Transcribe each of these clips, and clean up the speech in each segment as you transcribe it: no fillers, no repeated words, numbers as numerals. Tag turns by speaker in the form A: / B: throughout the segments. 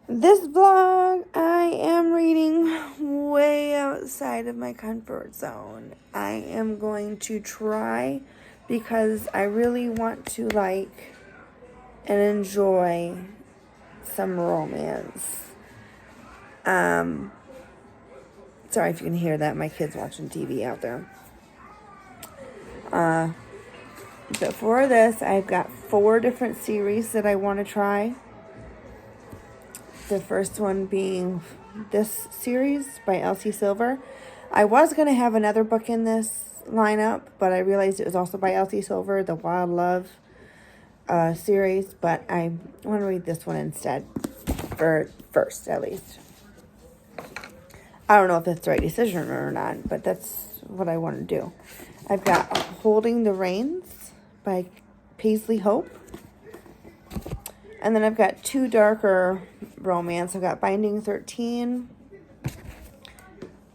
A: This vlog, I am reading way outside of my comfort zone. I am going to try because I really want to like and enjoy some romance. Sorry if you can hear that. My kid's watching TV out there. But for this, I've got 4 different series that I want to try. The first one being this series by Elsie Silver. I was going to have another book in this lineup, but I realized it was also by Elsie Silver, the Wild Love series, but I want to read this one instead, for first at least. I don't know if that's the right decision or not, but that's what I want to do. I've got Holding the Reins by Paisley Hope. And then I've got 2 darker romance. I've got Binding 13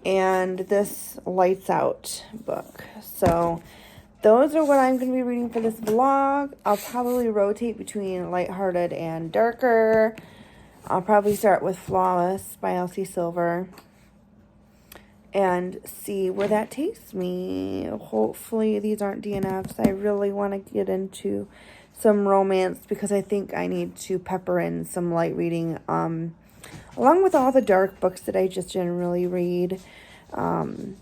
A: and this Lights Out book. So those are what I'm going to be reading for this vlog. I'll probably rotate between lighthearted and darker. I'll probably start with Flawless by Elsie Silver and see where that takes me. Hopefully these aren't DNFs. I really want to get into some romance because I think I need to pepper in some light reading along with all the dark books that I just generally read, because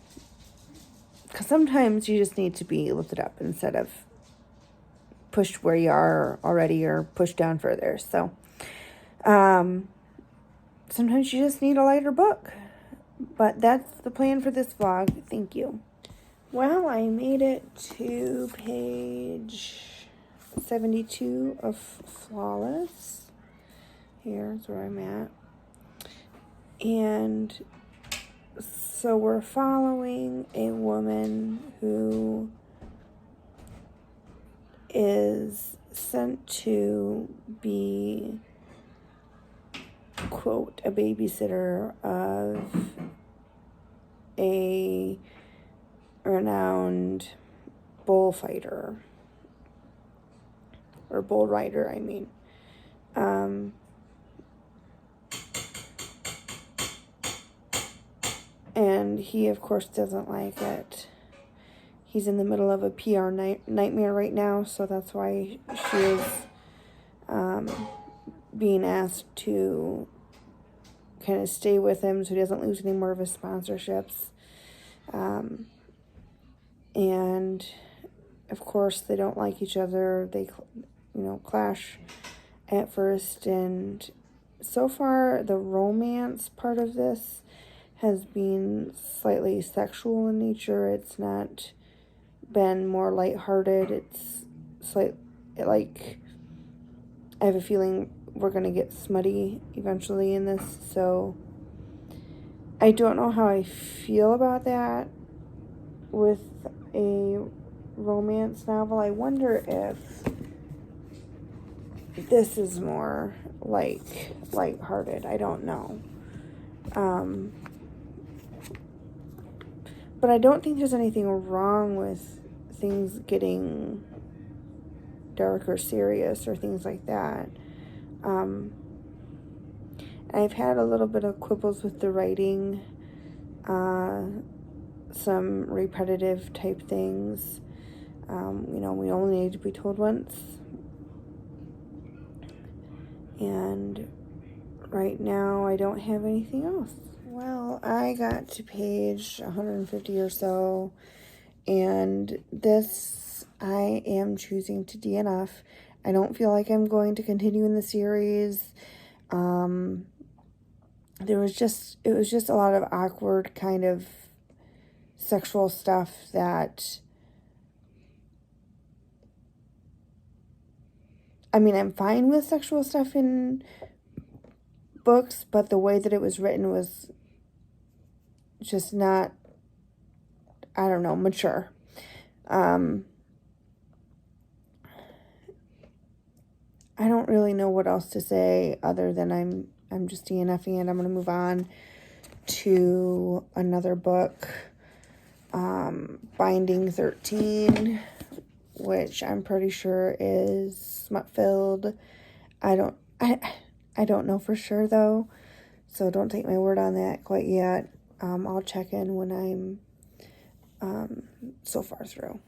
A: sometimes you just need to be lifted up instead of pushed where you are already or pushed down further. So sometimes you just need a lighter book, but that's the plan for this vlog. Thank you. Well, I made it to page 72 of Flawless. Here's where I'm at. And so we're following a woman who is sent to be, quote, a babysitter of a renowned bullfighter. Or bull rider, I mean. And he, of course, doesn't like it. He's in the middle of a PR nightmare right now, so that's why she is being asked to kind of stay with him so he doesn't lose any more of his sponsorships. And, of course, they don't like each other. They, clash at first. And so far, the romance part of this has been slightly sexual in nature. It's not been more lighthearted. It's like I have a feeling we're going to get smutty eventually in this. So I don't know how I feel about that with a romance novel. I wonder if this is more like lighthearted. I don't know. But I don't think there's anything wrong with things getting dark or serious or things like that. I've had a little bit of quibbles with the writing, some repetitive type things. We only need to be told once. And right now I don't have anything else. Well, I got to page 150 or so, and this I am choosing to DNF. I don't feel like I'm going to continue in the series. It was just a lot of awkward kind of sexual stuff that, I mean, I'm fine with sexual stuff in books, but the way that it was written was just not, I don't know, mature. I don't really know what else to say other than I'm just DNFing it. I'm going to move on to another book, Binding 13, which I'm pretty sure is smut-filled. I I don't know for sure, though, so don't take my word on that quite yet. I'll check in when I'm so far through.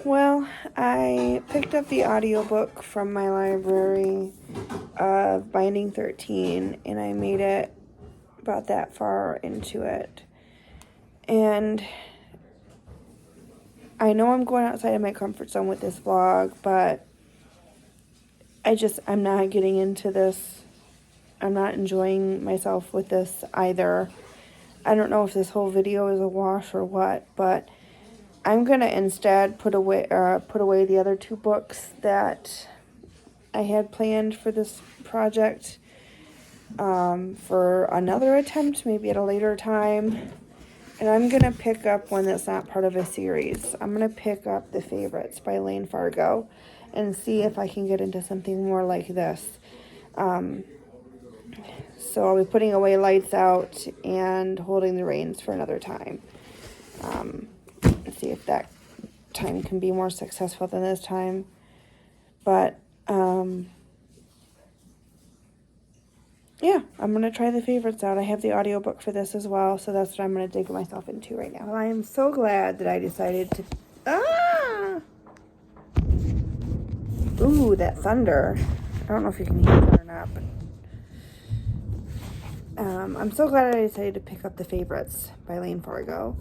A: Well, I picked up the audiobook from my library of Binding 13, and I made it about that far into it. And I know I'm going outside of my comfort zone with this vlog, but I'm not getting into this. I'm not enjoying myself with this either. I don't know if this whole video is a wash or what, but I'm going to instead put away the other 2 books that I had planned for this project for another attempt, maybe at a later time. And I'm going to pick up one that's not part of a series. I'm going to pick up The Favorites by Lane Fargo and see if I can get into something more like this. So I'll be putting away Lights Out and Holding the Reins for another time. See if that time can be more successful than this time. But, yeah, I'm going to try The Favorites out. I have the audiobook for this as well, so that's what I'm going to dig myself into right now. I am so glad that I decided to... Ooh, that thunder. I don't know if you can hear that or not, but... I'm so glad I decided to pick up The Favorites by Lane Fargo.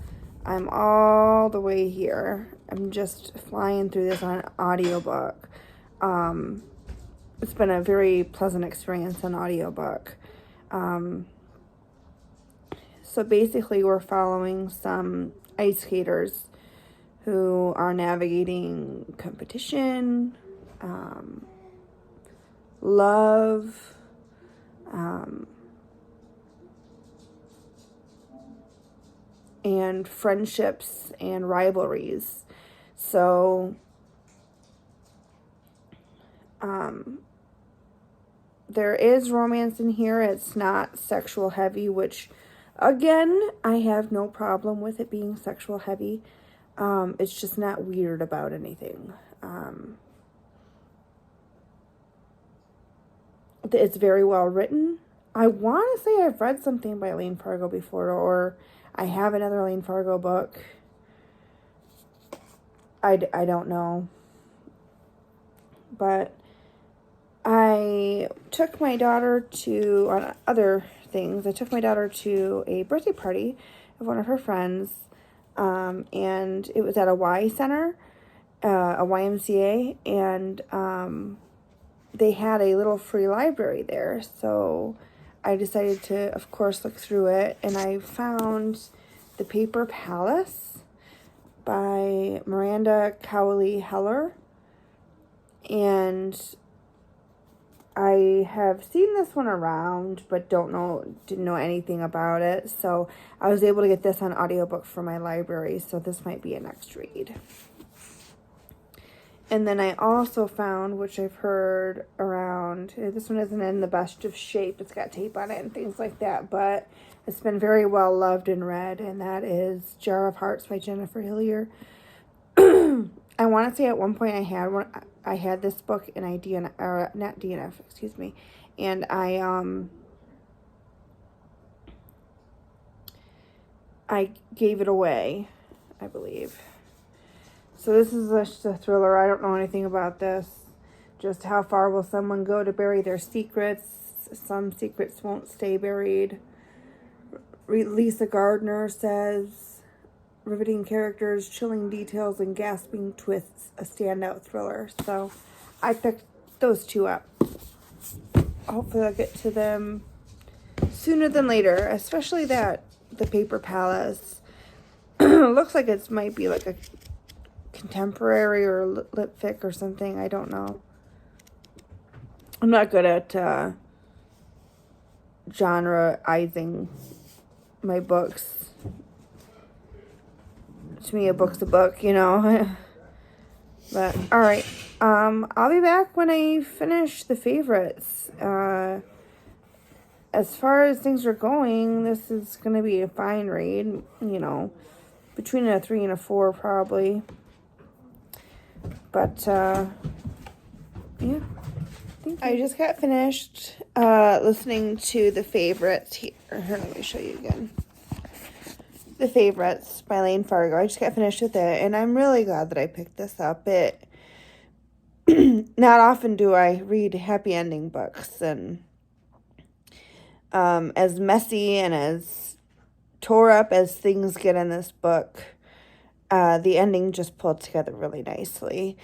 A: I'm all the way here. I'm just flying through this on audiobook. It's been a very pleasant experience on audiobook. So basically we're following some ice skaters who are navigating competition, love, and friendships and rivalries. So there is romance in here. It's not sexual heavy, which again, I have no problem with it being sexual heavy. It's just not weird about anything. It's very well written. I want to say I've read something by Lane Fargo before, or I have another Lane Fargo book. I don't know. But I took my daughter to, on other things, I took my daughter to a birthday party of one of her friends, and it was at a Y Center, a YMCA, and they had a little free library there, so I decided to, of course, look through it, and I found The Paper Palace by Miranda Cowley Heller, and I have seen this one around, but didn't know anything about it, so I was able to get this on audiobook for my library, so this might be a next read. And then I also found, which I've heard around, this one isn't in the best of shape, it's got tape on it and things like that, but it's been very well loved and read, and that is Jar of Hearts by Jennifer Hillier. I want to say at one point I had this book and not DNF, excuse me, and I gave it away, I believe. So this is just a thriller. I don't know anything about this. Just how far will someone go to bury their secrets? Some secrets won't stay buried. Lisa Gardner says, riveting characters, chilling details, and gasping twists, a standout thriller. So I picked those 2 up. Hopefully I'll get to them sooner than later, especially The Paper Palace. Looks like it might be like a contemporary or lit fic or something. I don't know. I'm not good at genreizing my books. To me, a book's a book, you know. But all right, I'll be back when I finish The Favorites. As far as things are going, this is gonna be a fine read. You know, between a 3 and a 4 probably. But yeah, I think I just got finished listening to The Favorites here. Here, let me show you again. The Favorites by Lane Fargo. I just got finished with it, and I'm really glad that I picked this up. It not often do I read happy ending books, and as messy and as tore up as things get in this book, the ending just pulled together really nicely.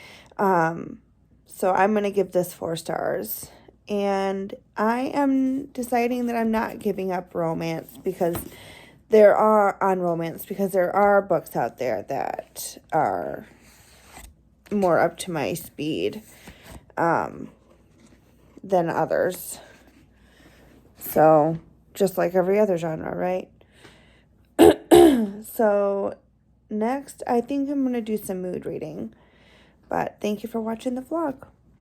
A: So I'm going to give this 4 stars. And I am deciding that I'm not giving up romance because there are books out there that are more up to my speed than others. So, just like every other genre, right? So, next, I think I'm going to do some mood reading. But thank you for watching the vlog.